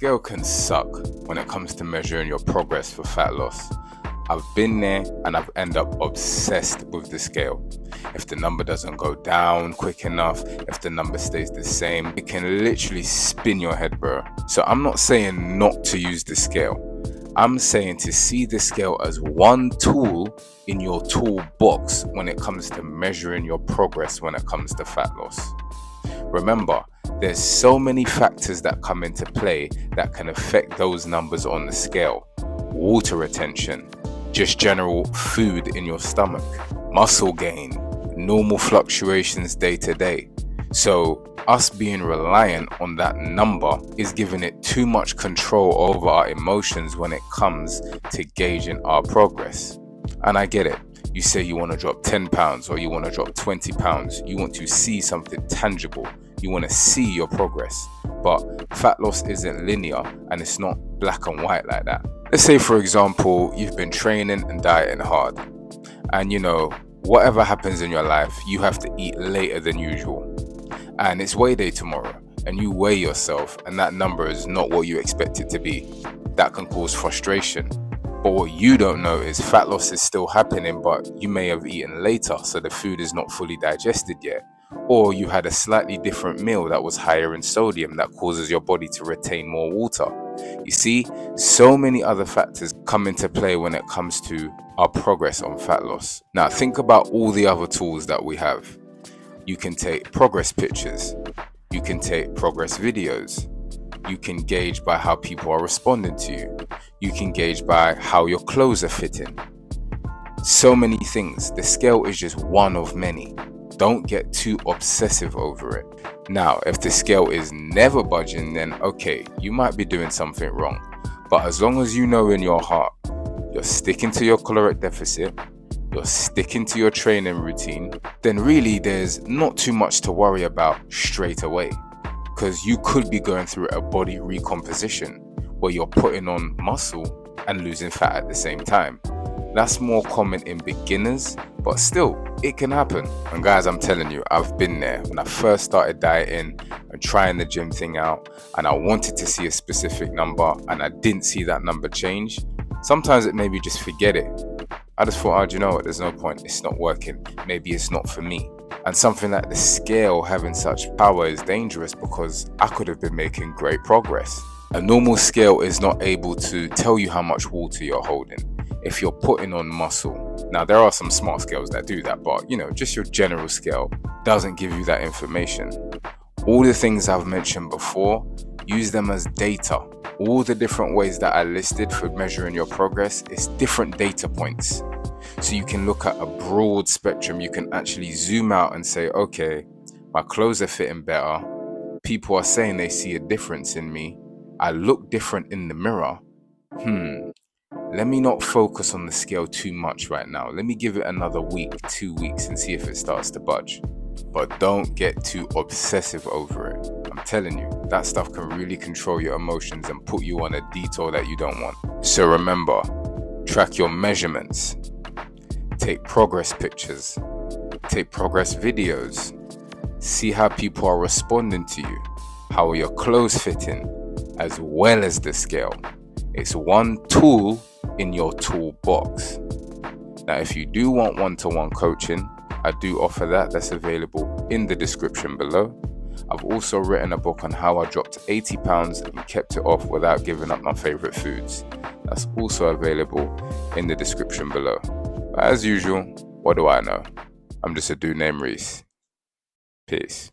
scale can suck when it comes to measuring your progress for fat loss. I've been there and I've ended up obsessed with the scale. If the number doesn't go down quick enough, if the number stays the same, it can literally spin your head, bro. So I'm not saying not to use the scale. I'm saying to see the scale as one tool in your toolbox when it comes to measuring your progress when it comes to fat loss. Remember, there's so many factors that come into play that can affect those numbers on the scale. Water retention, just general food in your stomach, muscle gain, normal fluctuations day to day. So us being reliant on that number is giving it too much control over our emotions when it comes to gauging our progress. And I get it. You say you want to drop 10 pounds or you want to drop 20 pounds. You want to see something tangible. You want to see your progress. But fat loss isn't linear and it's not black and white like that. Let's say, for example, you've been training and dieting hard. And whatever happens in your life, you have to eat later than usual. And it's weigh day tomorrow. And you weigh yourself and that number is not what you expect it to be. That can cause frustration. But what you don't know is fat loss is still happening, but you may have eaten later, so the food is not fully digested yet. Or you had a slightly different meal that was higher in sodium that causes your body to retain more water. You see, so many other factors come into play when it comes to our progress on fat loss. Now think about all the other tools that we have. You can take progress pictures. You can take progress videos. You can gauge by how people are responding to you. You can gauge by how your clothes are fitting. So many things. The scale is just one of many. Don't get too obsessive over it. Now, if the scale is never budging, then okay, you might be doing something wrong. But as long as you know in your heart, you're sticking to your caloric deficit, you're sticking to your training routine, then really there's not too much to worry about straight away. Because you could be going through a body recomposition where you're putting on muscle and losing fat at the same time. That's more common in beginners, but still, it can happen. And guys, I'm telling you, I've been there. When I first started dieting and trying the gym thing out, and I wanted to see a specific number, and I didn't see that number change, sometimes it made me just forget it. I just thought, you know what, there's no point. It's not working. Maybe it's not for me. And something like the scale having such power is dangerous because I could have been making great progress. A normal scale is not able to tell you how much water you're holding if you're putting on muscle. Now, there are some smart scales that do that, but just your general scale doesn't give you that information. All the things I've mentioned before, use them as data. All the different ways that I listed for measuring your progress is different data points. So you can look at a broad spectrum. You can actually zoom out and say, okay, my clothes are fitting better. People are saying they see a difference in me. I look different in the mirror. Let me not focus on the scale too much right now. Let me give it another week, 2 weeks, and see if it starts to budge. But don't get too obsessive over it. I'm telling you, that stuff can really control your emotions and put you on a detour that you don't want. So remember, track your measurements. Take progress pictures. Take progress videos. See how people are responding to you. How are your clothes fitting? As well as the scale. It's one tool in your toolbox. Now, if you do want one-to-one coaching, I do offer that. That's available in the description below. I've also written a book on how I dropped 80 pounds and kept it off without giving up my favorite foods. That's also available in the description below. But as usual, what do I know? I'm just a dude named Reese. Peace.